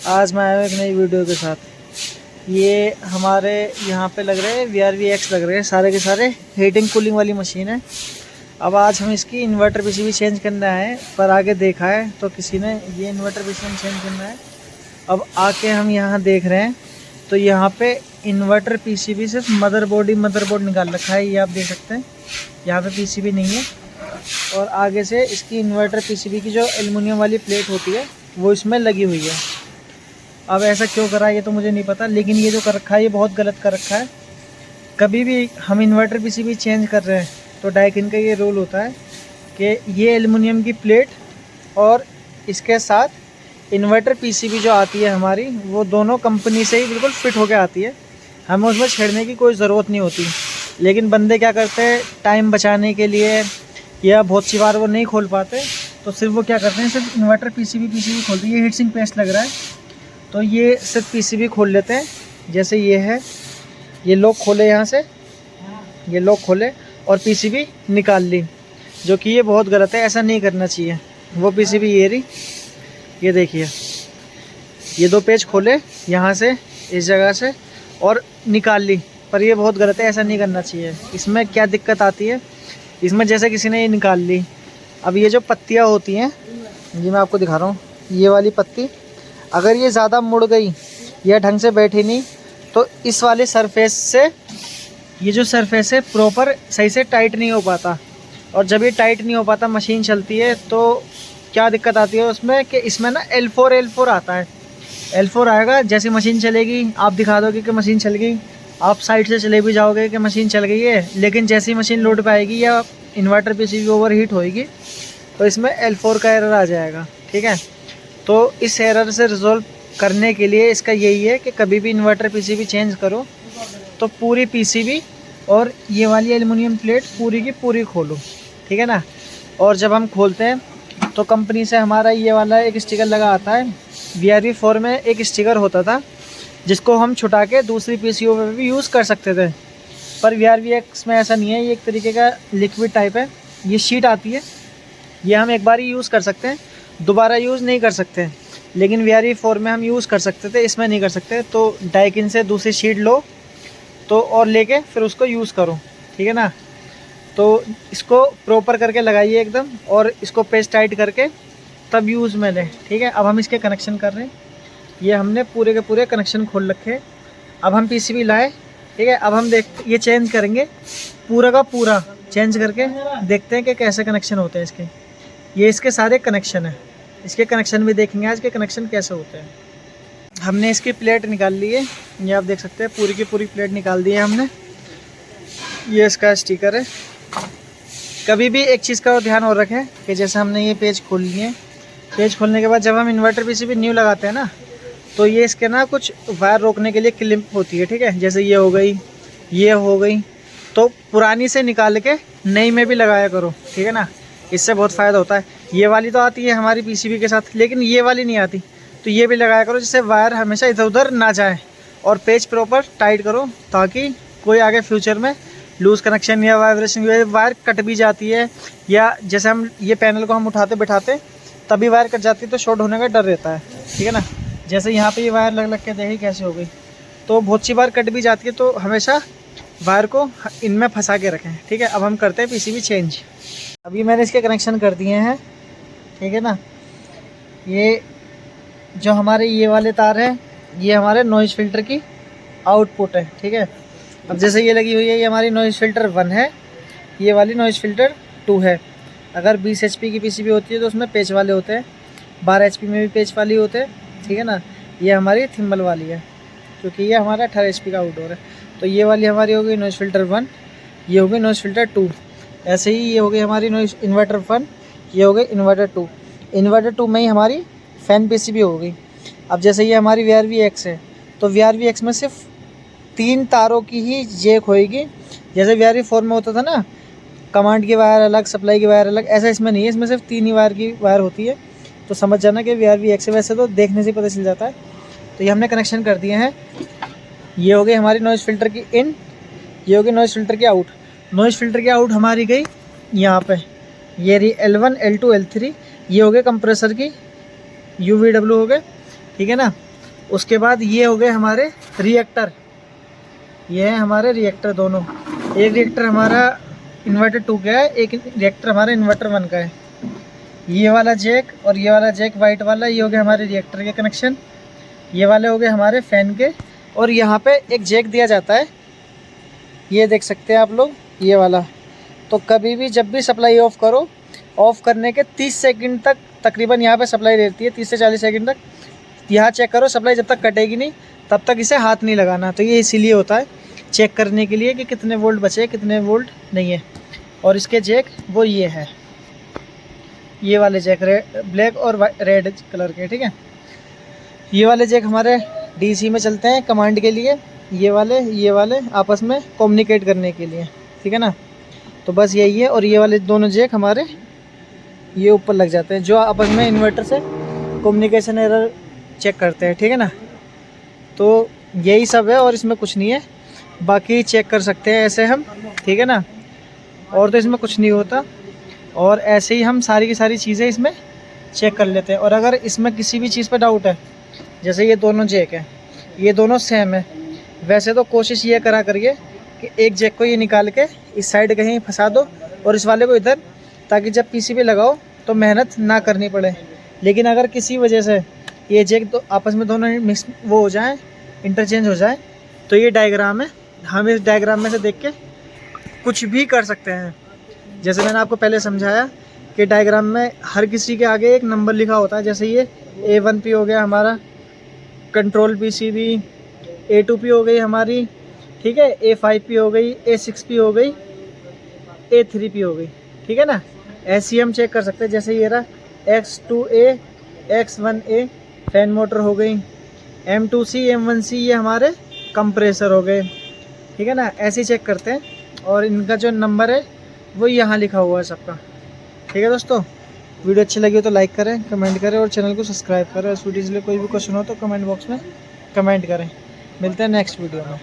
आज मैं आया हूँ एक नई वीडियो के साथ। ये हमारे यहाँ पे लग रहे हैं VRVX लग रहे हैं, सारे के सारे हीटिंग कूलिंग वाली मशीन है। अब आज हम इसकी इन्वर्टर पीसीबी चेंज करने आए हैं, पर आगे देखा है तो किसी ने ये इन्वर्टर पीसीबी चेंज करना है। अब आके हम यहाँ देख रहे हैं तो यहाँ पे इन्वर्टर पीसीबी सिर्फ मदरबोर्ड निकाल रखा है। ये आप देख सकते हैं, यहाँ पे पीसीबी नहीं है। और आगे से इसकी इन्वर्टर पीसीबी की जो एल्युमिनियम वाली प्लेट होती है वो इसमें लगी हुई है। अब ऐसा क्यों करा ये तो मुझे नहीं पता, लेकिन ये जो कर रखा है ये बहुत गलत कर रखा है। कभी भी हम इन्वर्टर पीसीबी चेंज कर रहे हैं तो डाइकिन का ये रूल होता है कि ये एल्युमिनियम की प्लेट और इसके साथ इन्वर्टर पीसीबी जो आती है हमारी, वो दोनों कंपनी से ही बिल्कुल फिट होके आती है। हमें उसमें छेड़ने की कोई ज़रूरत नहीं होती। लेकिन बंदे क्या करते हैं, टाइम बचाने के लिए या बहुत सी बार वो नहीं खोल पाते तो सिर्फ वो क्या करते हैं, सिर्फ इन्वर्टर पीसीबी खोलते हैं। ये हीट सिंक पेस्ट लग रहा है तो ये सिर्फ पीसीबी खोल लेते हैं। जैसे ये है, ये लॉक खोले, यहाँ से ये लॉक खोले और पीसीबी निकाल ली, जो कि ये बहुत गलत है। ऐसा नहीं करना चाहिए। वो पीसीबी ये रही, ये देखिए, ये दो पेज खोले यहाँ से, इस जगह से, और निकाल ली, पर ये बहुत गलत है। ऐसा नहीं करना चाहिए। इसमें क्या दिक्कत आती है, इसमें जैसे किसी ने ये निकाल ली, अब ये जो पत्तियाँ होती हैं, ये मैं आपको दिखा रहा हूँ, ये वाली पत्ती अगर ये ज़्यादा मुड़ गई या ढंग से बैठी नहीं तो इस वाले सरफेस से, ये जो सरफेस है प्रॉपर सही से टाइट नहीं हो पाता। और जब ये टाइट नहीं हो पाता, मशीन चलती है तो क्या दिक्कत आती है उसमें कि इसमें ना L4 आता है। L4 आएगा, जैसे मशीन चलेगी आप दिखा दोगे कि मशीन चल गई, आप साइड से चले भी जाओगे कि मशीन चल गई है, लेकिन जैसी मशीन लोड पे आएगी या इन्वर्टर पीसीबी ओवर हीट होएगी तो इसमें L4 का एरर आ जाएगा। ठीक है, तो इस एरर से रिजॉल्व करने के लिए इसका यही है कि कभी भी इन्वर्टर पीसीबी चेंज करो तो पूरी पीसीबी और ये वाली एल्युमिनियम प्लेट पूरी की पूरी खोलो। ठीक है ना। और जब हम खोलते हैं तो कंपनी से हमारा ये वाला एक स्टिकर लगा आता है। VRV4 में एक स्टिकर होता था जिसको हम छुटा के दूसरी पीसीओ में भी यूज़ कर सकते थे, पर VRVX में ऐसा नहीं है। ये एक तरीके का लिक्विड टाइप है। ये शीट आती है, ये हम एक बार ही यूज़ कर सकते हैं, दोबारा यूज़ नहीं कर सकते। लेकिन VRV4 में हम यूज़ कर सकते थे, इसमें नहीं कर सकते। तो डाइकिन से दूसरी शीट लो तो और लेके फिर उसको यूज़ करो। ठीक है ना। तो इसको प्रॉपर करके लगाइए एकदम, और इसको पेस्ट टाइट करके तब यूज़ में लें। ठीक है, अब हम इसके कनेक्शन कर रहे हैं। ये हमने पूरे के पूरे कनेक्शन खोल रखे। अब हम पीसीबी लाए। ठीक है, अब हम ये चेंज करेंगे, पूरा का पूरा चेंज करके देखते हैं कि कैसे कनेक्शन होते हैं इसके। ये इसके सारे कनेक्शन है, इसके कनेक्शन भी देखेंगे आज के कनेक्शन कैसे होते हैं। हमने इसकी प्लेट निकाल ली है, ये आप देख सकते हैं, पूरी की पूरी प्लेट निकाल दी है हमने। ये इसका स्टिकर है। कभी भी एक चीज़ का ध्यान और रखें कि जैसे हमने ये पेज खोल लिए, पेज खोलने के बाद जब हम इन्वर्टर पीसीबी न्यू लगाते हैं ना, तो ये इसके ना कुछ वायर रोकने के लिए क्लिप होती है। ठीक है, जैसे ये हो गई, ये हो गई, तो पुरानी से निकाल के नई में भी लगाया करो। ठीक है ना, इससे बहुत फ़ायदा होता है। ये वाली तो आती है हमारी पीसीबी के साथ, लेकिन ये वाली नहीं आती, तो ये भी लगाया करो, जिससे वायर हमेशा इधर उधर ना जाए। और पेज प्रॉपर टाइट करो ताकि कोई आगे फ्यूचर में लूज़ कनेक्शन या वाइब्रेशन, वायर कट भी जाती है, या जैसे हम ये पैनल को हम उठाते बैठाते तभी वायर कट जाती है तो शॉर्ट होने का डर रहता है। ठीक है ना। जैसे यहाँ पे ये वायर लग के देखी कैसे हो गई, तो बहुत सी बार कट भी जाती है, तो हमेशा वायर को इनमें फंसा के रखें। ठीक है, अब हम करते हैं पीसीबी चेंज। अभी मैंने इसके कनेक्शन कर दिए हैं। ठीक है ना। ये जो हमारे ये वाले तार हैं, ये हमारे नॉइज़ फिल्टर की आउटपुट है। ठीक है, अब जैसे ये लगी हुई है, ये हमारी नॉइज़ फिल्टर 1 है, ये वाली नॉइज़ फिल्टर 2 है। अगर 20 HP की पीसीबी होती है तो उसमें पेच वाले होते हैं, 12 HP में भी पेच वाली होते हैं। ठीक है ना। ये हमारी थिम्बल वाली है, क्योंकि ये हमारा 18 HP का आउटडोर है। तो ये वाली हमारी हो गई नॉइज़ फिल्टर 1, ये हो गई नॉइज़ फिल्टर 2। ऐसे ही ये हो गई हमारी नॉइज़ इन्वर्टर 1, ये हो गई इन्वर्टर 2। इन्वर्टर 2 में ही हमारी फ़ैन पीसीबी हो गई। अब जैसे ये हमारी VRVX है, तो VRVX में सिर्फ 3 तारों की ही जेक होएगी। जैसे VRV4 में होता था ना, कमांड की वायर अलग, सप्लाई की वायर अलग, ऐसा इसमें नहीं है। इसमें सिर्फ 3 ही वायर की वायर होती है। तो समझ जाना कि VRVX है, वैसे तो देखने से पता चल जाता है। तो ये हमने कनेक्शन कर दिए हैं। ये हो गई हमारी नॉइज़ फिल्टर की इन, ये हो गई नॉइज़ फिल्टर की आउट। नॉइज़ फिल्टर की आउट हमारी गई यहाँ पे, ये रही L1, L2, L3। ये हो गए कंप्रेसर की UVW हो गए। ठीक है ना। उसके बाद ये हो गए हमारे रिएक्टर, ये है हमारे रिएक्टर दोनों। एक रिएक्टर हमारा इन्वर्टर 2 का है, एक रिएक्टर हमारा इन्वर्टर 1 का है। ये वाला जैक और ये वाला जैक वाइट वाला, ये हो गया हमारे रिएक्टर के कनेक्शन। ये वाले हो गए हमारे फ़ैन के। और यहाँ पे एक जैक दिया जाता है, ये देख सकते हैं आप लोग, ये वाला। तो कभी भी जब भी सप्लाई ऑफ़ करो, ऑफ़ करने के 30 सेकंड तक तकरीबन यहाँ पे सप्लाई रहती है, 30 से 40 सेकंड तक। यहाँ चेक करो, सप्लाई जब तक कटेगी नहीं तब तक इसे हाथ नहीं लगाना। तो ये इसीलिए होता है, चेक करने के लिए कि कितने वोल्ट बचे, कितने वोल्ट नहीं है। और इसके जैक वो ये है, ये वाले जैक ब्लैक और रेड कलर के, ठीक है। ये वाले जैक हमारे डीसी में चलते हैं कमांड के लिए, ये वाले आपस में कम्युनिकेट करने के लिए, ठीक है ना। तो बस यही है। और ये वाले दोनों जैक हमारे ये ऊपर लग जाते हैं, जो आपस में इन्वर्टर से कम्युनिकेशन एरर चेक करते हैं, ठीक है ना। तो यही सब है और इसमें कुछ नहीं है, बाकी चेक कर सकते हैं ऐसे हम, ठीक है ना। और तो इसमें कुछ नहीं होता, और ऐसे ही हम सारी की सारी चीज़ें इसमें चेक कर लेते हैं। और अगर इसमें किसी भी चीज़ पर डाउट है, जैसे ये दोनों जैक हैं, ये दोनों सेम है, वैसे तो कोशिश ये करा करिए कि एक जैक को ये निकाल के इस साइड कहीं फंसा दो और इस वाले को इधर, ताकि जब पीसीबी लगाओ तो मेहनत ना करनी पड़े। लेकिन अगर किसी वजह से ये जैक तो आपस में दोनों मिक्स वो हो जाए, इंटरचेंज हो जाए, तो ये डायग्राम है, हम इस डायग्राम में से देख के कुछ भी कर सकते हैं। जैसे मैंने आपको पहले समझाया कि डायग्राम में हर किसी के आगे एक नंबर लिखा होता है। जैसे ये A1P हो गया हमारा कंट्रोल पीसीबी, A2P हो गई हमारी, ठीक है, A5P हो गई, A6P हो गई, A3P हो गई, ठीक है ना। ऐसे ही हम चेक कर सकते हैं। जैसे ये रहा X2A, X1A फैन मोटर हो गई, M2C, M1C ये हमारे कंप्रेसर हो गए, ठीक है ना। ऐसे ही चेक करते हैं, और इनका जो नंबर है वो यहाँ लिखा हुआ है सबका, ठीक है दोस्तों। वीडियो अच्छी लगी हो तो लाइक करें, कमेंट करें और चैनल को सब्सक्राइब करें। इस वीडियो के लिए कोई भी क्वेश्चन हो तो कमेंट बॉक्स में कमेंट करें। मिलते हैं नेक्स्ट वीडियो में।